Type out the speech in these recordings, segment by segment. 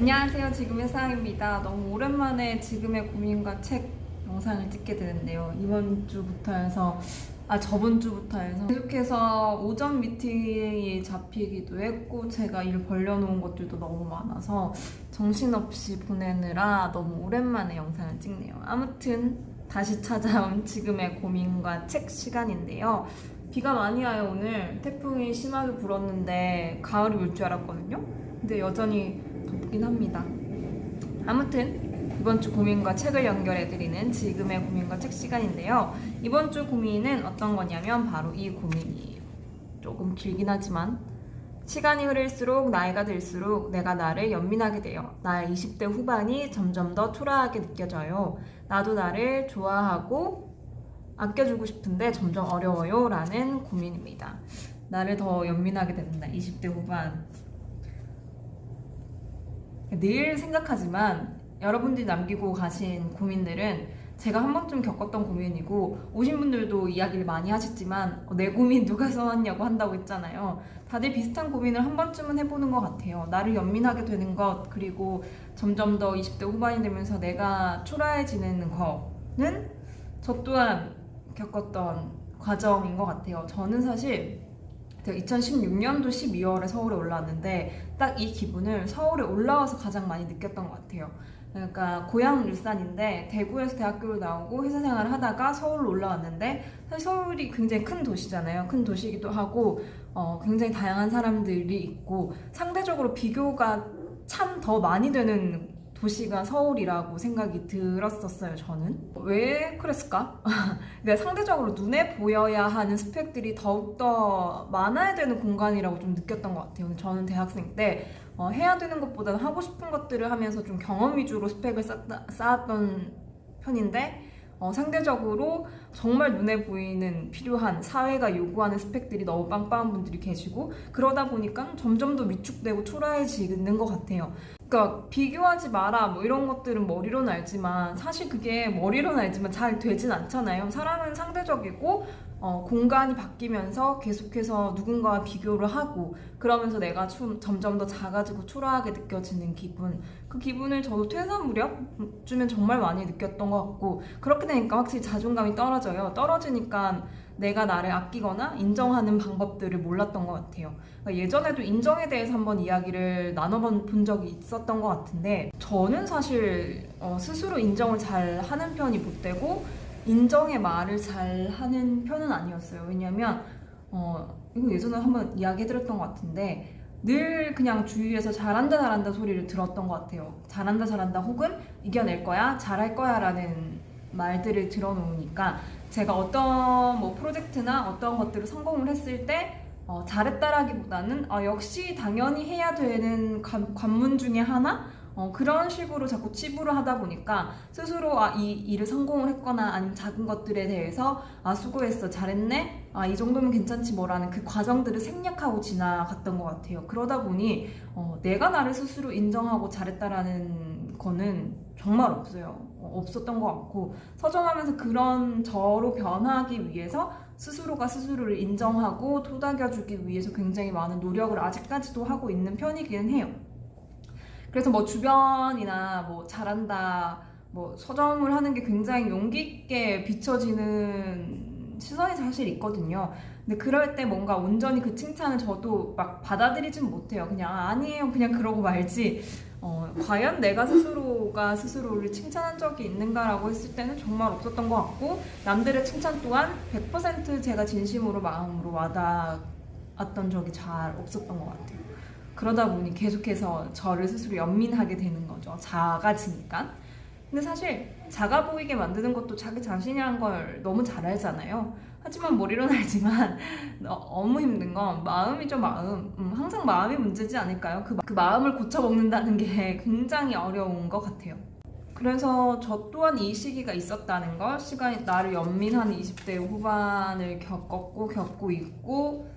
안녕하세요. 지금의 사랑입니다. 너무 오랜만에 지금의 고민과 책 영상을 찍게 되는데요. 이번 주부터 해서 저번 주부터 해서 계속해서 오전 미팅이 잡히기도 했고 제가 일 벌려놓은 것들도 너무 많아서 정신없이 보내느라 너무 오랜만에 영상을 찍네요. 아무튼 다시 찾아온 지금의 고민과 책 시간인데요. 비가 많이 와요. 오늘 태풍이 심하게 불었는데 가을이 올 줄 알았거든요. 근데 여전히 덥긴 합니다. 아무튼 이번 주 고민과 책을 연결해드리는 지금의 고민과 책 시간인데요. 이번 주 고민은 어떤 거냐면 바로 이 고민이에요. 조금 길긴 하지만 시간이 흐를수록 나이가 들수록 내가 나를 연민하게 돼요. 나의 20대 후반이 점점 더 초라하게 느껴져요. 나도 나를 좋아하고 아껴주고 싶은데 점점 어려워요 라는 고민입니다. 나를 더 연민하게 된다. 20대 후반. 늘 생각하지만 여러분들이 남기고 가신 고민들은 제가 한 번쯤 겪었던 고민이고 오신 분들도 이야기를 많이 하셨지만 내 고민 누가 써왔냐고 한다고 했잖아요. 다들 비슷한 고민을 한 번쯤은 해보는 것 같아요. 나를 연민하게 되는 것, 그리고 점점 더 20대 후반이 되면서 내가 초라해지는 거는 저 또한 겪었던 과정인 것 같아요. 저는 사실 2016년도 12월에 서울에 올라왔는데 딱 이 기분을 서울에 올라와서 가장 많이 느꼈던 것 같아요. 그러니까 고향 울산인데 대구에서 대학교를 나오고 회사 생활을 하다가 서울로 올라왔는데 사실 서울이 굉장히 큰 도시잖아요. 큰 도시이기도 하고 굉장히 다양한 사람들이 있고 상대적으로 비교가 참 더 많이 되는 도시가 서울이라고 생각이 들었었어요. 저는 왜 그랬을까? 그러니까 상대적으로 눈에 보여야 하는 스펙들이 더욱더 많아야 되는 공간이라고 좀 느꼈던 것 같아요. 저는 대학생 때 해야 되는 것보다는 하고 싶은 것들을 하면서 좀 경험 위주로 스펙을 쌓았던 편인데 상대적으로 정말 눈에 보이는 필요한 사회가 요구하는 스펙들이 너무 빵빵한 분들이 계시고 그러다 보니까 점점 더 위축되고 초라해지는 것 같아요. 그러니까 비교하지 마라 뭐 이런 것들은 머리로는 알지만 사실 그게 머리로는 알지만 잘 되진 않잖아요. 사람은 상대적이고 공간이 바뀌면서 계속해서 누군가와 비교를 하고 그러면서 내가 점점 더 작아지고 초라하게 느껴지는 기분, 그 기분을 저도 퇴사 무렵쯤엔 정말 많이 느꼈던 것 같고 그렇게 되니까 확실히 자존감이 떨어져요. 떨어지니까 내가 나를 아끼거나 인정하는 방법들을 몰랐던 것 같아요. 그러니까 예전에도 인정에 대해서 한번 이야기를 나눠본 적이 있었던 것 같은데 저는 사실 스스로 인정을 잘 하는 편이 못되고 인정의 말을 잘 하는 편은 아니었어요. 왜냐면 이거 예전에 한번 이야기해드렸던 것 같은데 늘 그냥 주위에서 잘한다 소리를 들었던 것 같아요. 잘한다 혹은 이겨낼 거야, 잘할 거야 라는 말들을 들어놓으니까 제가 어떤 뭐 프로젝트나 어떤 것들을 성공을 했을 때 잘했다라기보다는 역시 당연히 해야 되는 관문 중에 하나? 그런 식으로 자꾸 치부를 하다 보니까 스스로 이 일을 성공을 했거나 아니면 작은 것들에 대해서 수고했어, 잘했네, 이 정도면 괜찮지 뭐라는 그 과정들을 생략하고 지나갔던 것 같아요. 그러다 보니 내가 나를 스스로 인정하고 잘했다라는 거는 정말 없었던 것 같고 서정하면서 그런 저로 변하기 위해서 스스로가 스스로를 인정하고 토닥여주기 위해서 굉장히 많은 노력을 아직까지도 하고 있는 편이기는 해요. 그래서 뭐 주변이나 뭐 잘한다, 뭐 서점을 하는 게 굉장히 용기 있게 비춰지는 시선이 사실 있거든요. 근데 그럴 때 뭔가 온전히 그 칭찬을 저도 막 받아들이진 못해요. 그냥 아니에요, 그냥 그러고 말지. 과연 내가 스스로가 스스로를 칭찬한 적이 있는가라고 했을 때는 정말 없었던 것 같고 남들의 칭찬 또한 100% 제가 진심으로 마음으로 와닿았던 적이 잘 없었던 것 같아요. 그러다 보니 계속해서 저를 스스로 연민하게 되는 거죠. 작아지니까. 근데 사실 작아 보이게 만드는 것도 자기 자신이 한 걸 너무 잘 알잖아요. 하지만 머리로는 알지만 너무 힘든 건 마음이죠. 마음. 항상 마음이 문제지 않을까요? 그 마음을 고쳐먹는다는 게 굉장히 어려운 것 같아요. 그래서 저 또한 이 시기가 있었다는 걸, 시간이 나를 연민하는 20대 후반을 겪고 있고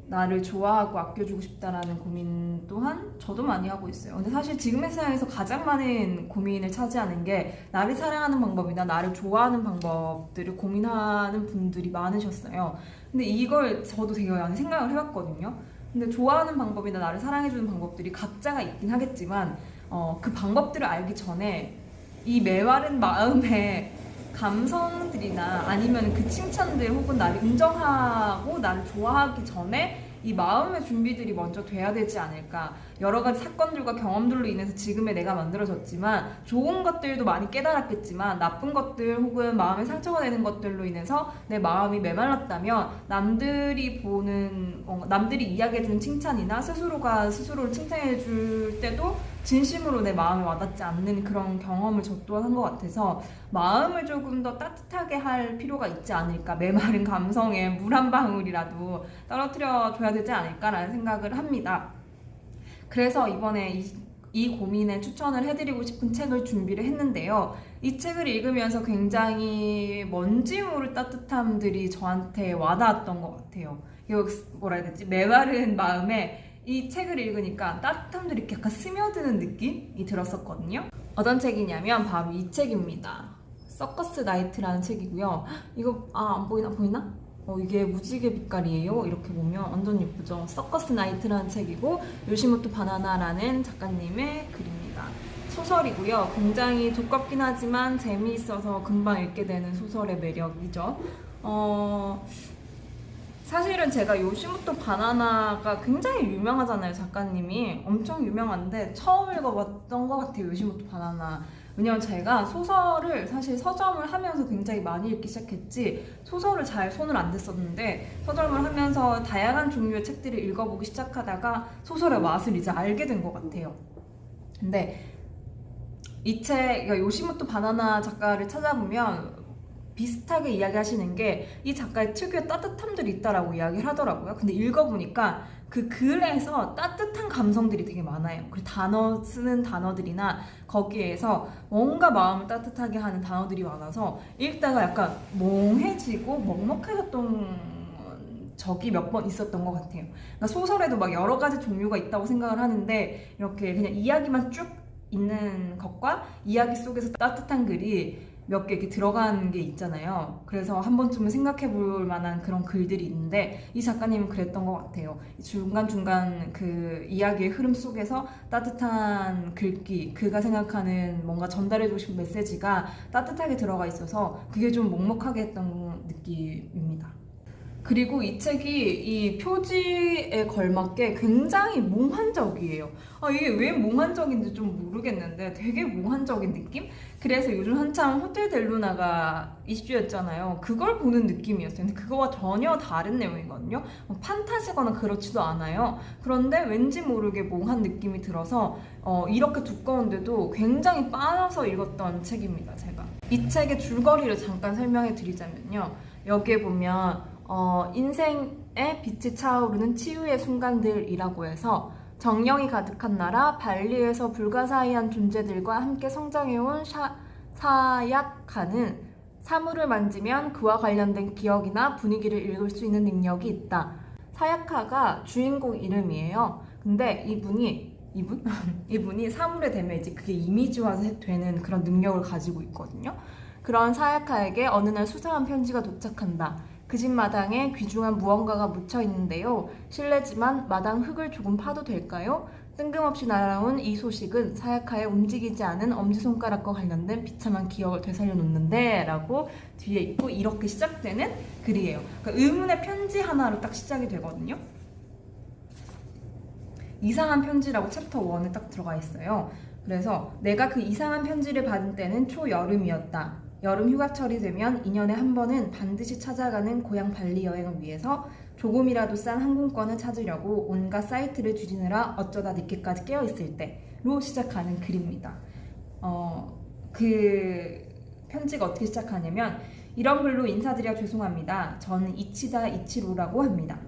나를 좋아하고 아껴주고 싶다라는 고민 또한 저도 많이 하고 있어요. 근데 사실 지금의 세상에서 가장 많은 고민을 차지하는 게 나를 사랑하는 방법이나 나를 좋아하는 방법들을 고민하는 분들이 많으셨어요. 근데 이걸 저도 되게 많이 생각을 해봤거든요. 근데 좋아하는 방법이나 나를 사랑해주는 방법들이 각자가 있긴 하겠지만 그 방법들을 알기 전에 이 메마른 마음의 감성들이나 아니면 그 칭찬들 혹은 나를 인정하고 나를 좋아하기 전에 이 마음의 준비들이 먼저 돼야 되지 않을까. 여러 가지 사건들과 경험들로 인해서 지금의 내가 만들어졌지만 좋은 것들도 많이 깨달았겠지만 나쁜 것들 혹은 마음에 상처가 되는 것들로 인해서 내 마음이 메말랐다면 남들이 남들이 이야기해주는 칭찬이나 스스로가 스스로를 칭찬해줄 때도 진심으로 내 마음에 와닿지 않는 그런 경험을 저 또한 한 것 같아서 마음을 조금 더 따뜻하게 할 필요가 있지 않을까. 메마른 감성에 물 한 방울이라도 떨어뜨려 줘야 되지 않을까라는 생각을 합니다. 그래서 이번에 이 고민에 추천을 해드리고 싶은 책을 준비를 했는데요. 이 책을 읽으면서 굉장히 먼지 모를 따뜻함들이 저한테 와닿았던 것 같아요. 이거 뭐라 해야 되지? 메마른 마음에 이 책을 읽으니까 따뜻함들이 이렇게 약간 스며드는 느낌이 들었었거든요. 어떤 책이냐면 바로 이 책입니다. 서커스 나이트라는 책이고요. 이거 안 보이나? 이게 무지개 빛깔이에요. 이렇게 보면 완전 예쁘죠. 서커스 나이트라는 책이고 요시모토 바나나라는 작가님의 글입니다. 소설이고요. 굉장히 두껍긴 하지만 재미있어서 금방 읽게 되는 소설의 매력이죠. 사실은 제가 요시모토 바나나가 굉장히 유명하잖아요. 작가님이 엄청 유명한데 처음 읽어봤던 것 같아요. 요시모토 바나나. 왜냐면 제가 소설을 사실 서점을 하면서 굉장히 많이 읽기 시작했지 소설을 잘 손을 안 댔었는데 서점을 하면서 다양한 종류의 책들을 읽어보기 시작하다가 소설의 맛을 이제 알게 된 것 같아요. 근데 이 책, 그러니까 요시모토 바나나 작가를 찾아보면 비슷하게 이야기하시는 게 이 작가의 특유의 따뜻함들이 있다라고 이야기를 하더라고요. 근데 읽어보니까 그 글에서 따뜻한 감성들이 되게 많아요. 그리고 쓰는 단어들이나 거기에서 뭔가 마음을 따뜻하게 하는 단어들이 많아서 읽다가 약간 멍해지고 먹먹해졌던 적이 몇 번 있었던 것 같아요. 그러니까 소설에도 막 여러 가지 종류가 있다고 생각을 하는데 이렇게 그냥 이야기만 쭉 있는 것과 이야기 속에서 따뜻한 글이 몇 개 이렇게 들어간 게 있잖아요. 그래서 한 번쯤은 생각해 볼 만한 그런 글들이 있는데 이 작가님은 그랬던 것 같아요. 중간중간 그 이야기의 흐름 속에서 따뜻한 글귀, 그가 생각하는 뭔가 전달해주고 싶은 메시지가 따뜻하게 들어가 있어서 그게 좀 먹먹하게 했던 느낌입니다. 그리고 이 책이 이 표지에 걸맞게 굉장히 몽환적이에요. 이게 왜 몽환적인지 좀 모르겠는데 되게 몽환적인 느낌? 그래서 요즘 한참 호텔 델루나가 이슈였잖아요. 그걸 보는 느낌이었어요. 근데 그거와 전혀 다른 내용이거든요. 판타지거나 그렇지도 않아요. 그런데 왠지 모르게 몽한 느낌이 들어서 이렇게 두꺼운데도 굉장히 빠져서 읽었던 책입니다. 제가 이 책의 줄거리를 잠깐 설명해 드리자면요. 여기에 보면 인생의 빛이 차오르는 치유의 순간들이라고 해서 정령이 가득한 나라 발리에서 불가사의한 존재들과 함께 성장해온 사야카는 사물을 만지면 그와 관련된 기억이나 분위기를 읽을 수 있는 능력이 있다. 사야카가 주인공 이름이에요. 근데 이분이 사물에 대면 이제 그게 이미지화 되는 그런 능력을 가지고 있거든요. 그런 사야카에게 어느 날 수상한 편지가 도착한다. 그 집 마당에 귀중한 무언가가 묻혀 있는데요. 실례지만 마당 흙을 조금 파도 될까요? 뜬금없이 날아온 이 소식은 사야카의 움직이지 않은 엄지손가락과 관련된 비참한 기억을 되살려 놓는데 라고 뒤에 있고 이렇게 시작되는 글이에요. 그러니까 의문의 편지 하나로 딱 시작이 되거든요. 이상한 편지라고 챕터 1에 딱 들어가 있어요. 그래서 내가 그 이상한 편지를 받은 때는 초여름이었다. 여름 휴가철이 되면 2년에 한 번은 반드시 찾아가는 고향 발리 여행을 위해서 조금이라도 싼 항공권을 찾으려고 온갖 사이트를 뒤지느라 어쩌다 늦게까지 깨어있을 때로 시작하는 글입니다. 그 편지가 어떻게 시작하냐면 이런 글로 인사드려 죄송합니다. 저는 이치다 이치로라고 합니다.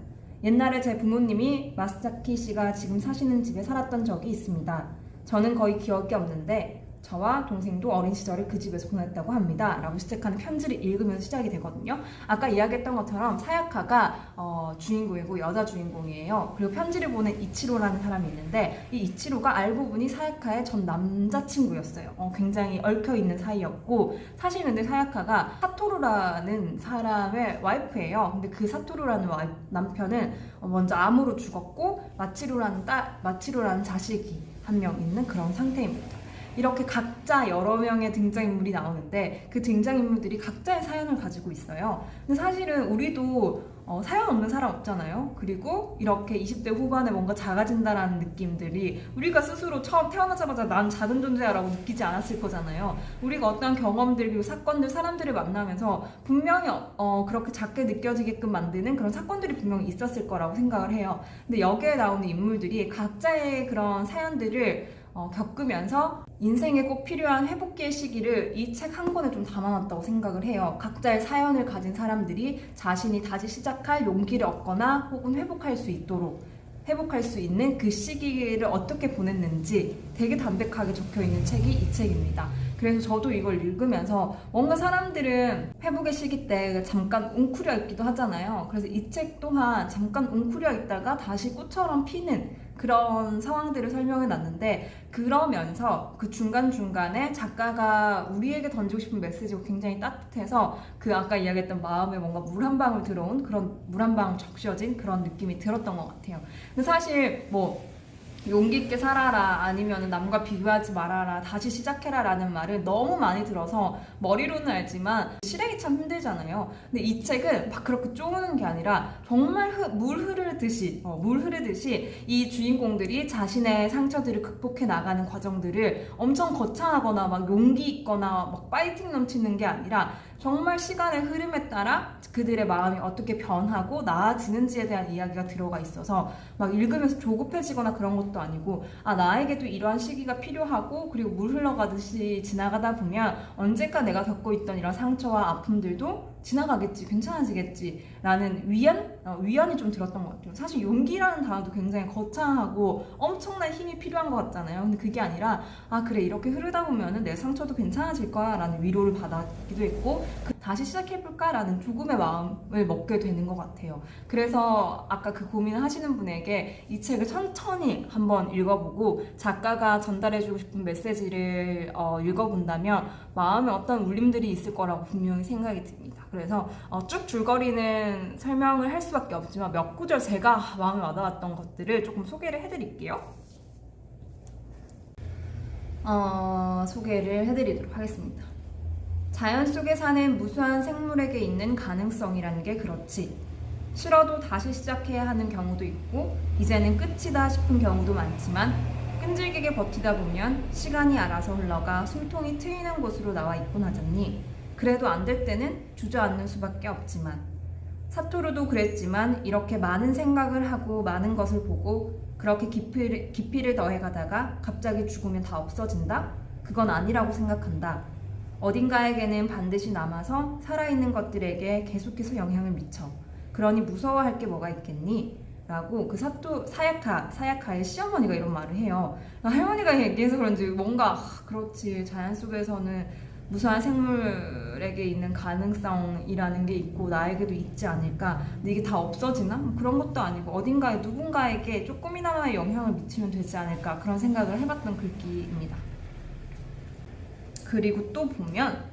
옛날에 제 부모님이 마사키 씨가 지금 사시는 집에 살았던 적이 있습니다. 저는 거의 기억이 없는데 저와 동생도 어린 시절을 그 집에서 보냈다고 합니다. 라고 시작하는 편지를 읽으면서 시작이 되거든요. 아까 이야기했던 것처럼 사야카가 주인공이고 여자 주인공이에요. 그리고 편지를 보낸 이치로라는 사람이 있는데 이 이치로가 알고 보니 사야카의 전 남자친구였어요. 굉장히 얽혀있는 사이였고 사실 근데 사야카가 사토루라는 사람의 와이프예요. 근데 그 사토루라는 남편은 먼저 암으로 죽었고 마치루라는 자식이 한 명 있는 그런 상태입니다. 이렇게 각자 여러 명의 등장인물이 나오는데 그 등장인물들이 각자의 사연을 가지고 있어요. 근데 사실은 우리도 사연 없는 사람 없잖아요. 그리고 이렇게 20대 후반에 뭔가 작아진다라는 느낌들이 우리가 스스로 처음 태어나자마자 난 작은 존재야라고 느끼지 않았을 거잖아요. 우리가 어떤 경험들 그리고 사건들 사람들을 만나면서 분명히 그렇게 작게 느껴지게끔 만드는 그런 사건들이 분명히 있었을 거라고 생각을 해요. 근데 여기에 나오는 인물들이 각자의 그런 사연들을 겪으면서 인생에 꼭 필요한 회복기의 시기를 이 책 한 권에 좀 담아놨다고 생각을 해요. 각자의 사연을 가진 사람들이 자신이 다시 시작할 용기를 얻거나 혹은 회복할 수 있는 그 시기를 어떻게 보냈는지 되게 담백하게 적혀있는 책이 이 책입니다. 그래서 저도 이걸 읽으면서 뭔가 사람들은 회복의 시기 때 잠깐 웅크려 있기도 하잖아요. 그래서 이 책 또한 잠깐 웅크려 있다가 다시 꽃처럼 피는 그런 상황들을 설명해 놨는데, 그러면서 그 중간중간에 작가가 우리에게 던지고 싶은 메시지가 굉장히 따뜻해서 그 아까 이야기했던 마음에 뭔가 물 한 방울 들어온 그런 물 한 방울 적셔진 그런 느낌이 들었던 것 같아요. 근데 사실 용기 있게 살아라 아니면 남과 비교하지 말아라 다시 시작해라 라는 말을 너무 많이 들어서 머리로는 알지만 실행이 참 힘들잖아요. 근데 이 책은 막 그렇게 쪼무는 게 아니라 정말 물 흐르듯이 이 주인공들이 자신의 상처들을 극복해 나가는 과정들을 엄청 거창하거나 막 용기 있거나 막 파이팅 넘치는 게 아니라 정말 시간의 흐름에 따라 그들의 마음이 어떻게 변하고 나아지는지에 대한 이야기가 들어가 있어서 막 읽으면서 조급해지거나 그런 것도 아니고, 나에게도 이러한 시기가 필요하고 그리고 물 흘러가듯이 지나가다 보면 언젠가 내가 겪고 있던 이런 상처와 아픔들도 지나가겠지, 괜찮아지겠지 라는 위안이 좀 들었던 것 같아요. 사실 용기라는 단어도 굉장히 거창하고 엄청난 힘이 필요한 것 같잖아요. 근데 그게 아니라 그래, 이렇게 흐르다 보면 내 상처도 괜찮아질 거야 라는 위로를 받았기도 했고, 다시 시작해볼까 라는 조금의 마음을 먹게 되는 것 같아요. 그래서 아까 그 고민을 하시는 분에게 이 책을 천천히 한번 읽어보고 작가가 전달해주고 싶은 메시지를 읽어본다면 마음에 어떤 울림들이 있을 거라고 분명히 생각이 듭니다. 그래서 쭉 줄거리는 설명을 할 수밖에 없지만 몇 구절 제가 마음에 와닿았던 것들을 조금 소개를 해드릴게요. 소개를 해드리도록 하겠습니다. 자연 속에 사는 무수한 생물에게 있는 가능성이라는 게 그렇지. 싫어도 다시 시작해야 하는 경우도 있고 이제는 끝이다 싶은 경우도 많지만 끈질기게 버티다 보면 시간이 알아서 흘러가 숨통이 트이는 곳으로 나와 있곤 하잖니. 그래도 안 될 때는 주저앉는 수밖에 없지만, 사토루도 그랬지만 이렇게 많은 생각을 하고 많은 것을 보고 그렇게 깊이를 더해가다가 갑자기 죽으면 다 없어진다? 그건 아니라고 생각한다. 어딘가에게는 반드시 남아서 살아있는 것들에게 계속해서 영향을 미쳐. 그러니 무서워할 게 뭐가 있겠니? 라고 그 사야카의 시어머니가 이런 말을 해요. 할머니가 얘기해서 그런지 뭔가 그렇지, 자연 속에서는 무수한 생물에게 있는 가능성이라는 게 있고 나에게도 있지 않을까? 근데 이게 다 없어지나? 그런 것도 아니고 어딘가에 누군가에게 조금이나마의 영향을 미치면 되지 않을까? 그런 생각을 해봤던 글귀입니다. 그리고 또 보면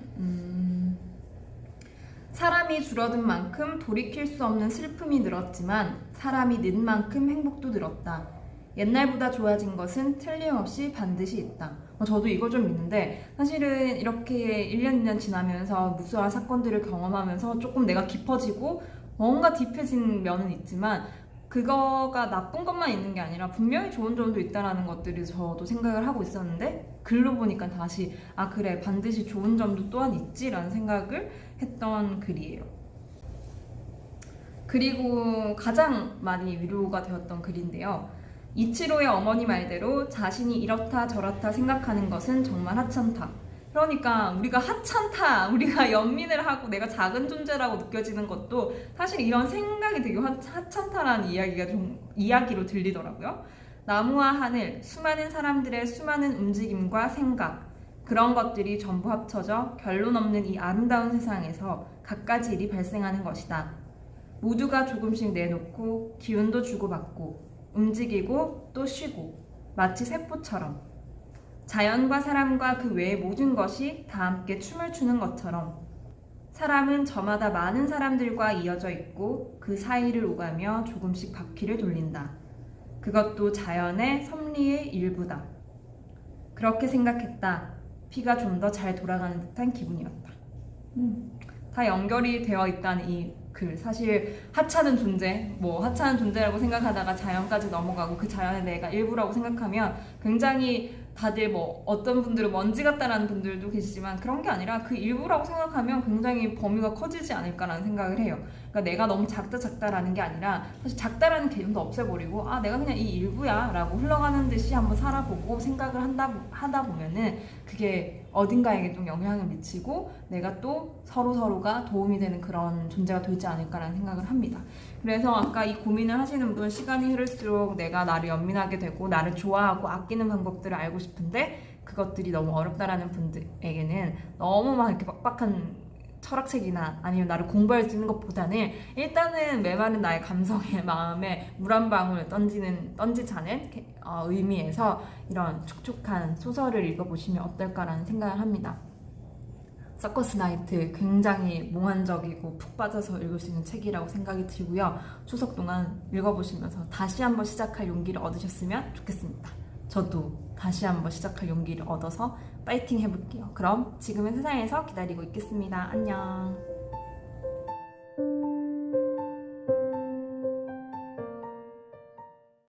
사람이 줄어든 만큼 돌이킬 수 없는 슬픔이 늘었지만 사람이 는 만큼 행복도 늘었다. 옛날보다 좋아진 것은 틀림없이 반드시 있다. 저도 이거 좀 믿는데, 사실은 이렇게 1년 2년 지나면서 무수한 사건들을 경험하면서 조금 내가 깊어지고 뭔가 딥해진 면은 있지만 그거가 나쁜 것만 있는 게 아니라 분명히 좋은 점도 있다라는 것들을 저도 생각을 하고 있었는데, 글로 보니까 다시 그래, 반드시 좋은 점도 또한 있지라는 생각을 했던 글이에요. 그리고 가장 많이 위로가 되었던 글인데요. 이치로의 어머니 말대로 자신이 이렇다 저렇다 생각하는 것은 정말 하찮다. 그러니까 우리가 연민을 하고 내가 작은 존재라고 느껴지는 것도 사실 이런 생각이 되게 하찮다라는 이야기로 들리더라고요. 나무와 하늘, 수많은 사람들의 수많은 움직임과 생각, 그런 것들이 전부 합쳐져 결론 없는 이 아름다운 세상에서 갖가지 일이 발생하는 것이다. 모두가 조금씩 내놓고 기운도 주고받고 움직이고 또 쉬고, 마치 세포처럼 자연과 사람과 그 외의 모든 것이 다 함께 춤을 추는 것처럼 사람은 저마다 많은 사람들과 이어져 있고 그 사이를 오가며 조금씩 바퀴를 돌린다. 그것도 자연의 섭리의 일부다. 그렇게 생각했다. 피가 좀 더 잘 돌아가는 듯한 기분이었다. 다 연결이 되어 있다는 이 글. 사실 하찮은 존재, 뭐 하찮은 존재라고 생각하다가 자연까지 넘어가고 그 자연의 내가 일부라고 생각하면 굉장히 다들 뭐 어떤 분들은 먼지 같다라는 분들도 계시지만 그런 게 아니라 그 일부라고 생각하면 굉장히 범위가 커지지 않을까라는 생각을 해요. 그러니까 내가 너무 작다라는 게 아니라 사실 작다라는 개념도 없애버리고 아 내가 그냥 이 일부야 라고 흘러가는 듯이 한번 살아보고 생각을 하다 보면은 그게 어딘가에게 좀 영향을 미치고 내가 또 서로가 도움이 되는 그런 존재가 되지 않을까라는 생각을 합니다. 그래서 아까 이 고민을 하시는 분 시간이 흐를수록 내가 나를 연민하게 되고 나를 좋아하고 아끼는 방법들을 알고 싶은데 그것들이 너무 어렵다라는 분들에게는 너무 막 이렇게 빡빡한 철학책이나 아니면 나를 공부할 수 있는 것보다는 일단은 메마른 나의 감성에 마음에 물 한 방울 던지자는 의미에서 이런 촉촉한 소설을 읽어보시면 어떨까라는 생각을 합니다. 서커스 나이트 굉장히 몽환적이고 푹 빠져서 읽을 수 있는 책이라고 생각이 들고요. 추석 동안 읽어보시면서 다시 한번 시작할 용기를 얻으셨으면 좋겠습니다. 저도 다시 한번 시작할 용기를 얻어서 파이팅 해볼게요. 그럼 지금의 세상에서 기다리고 있겠습니다. 안녕.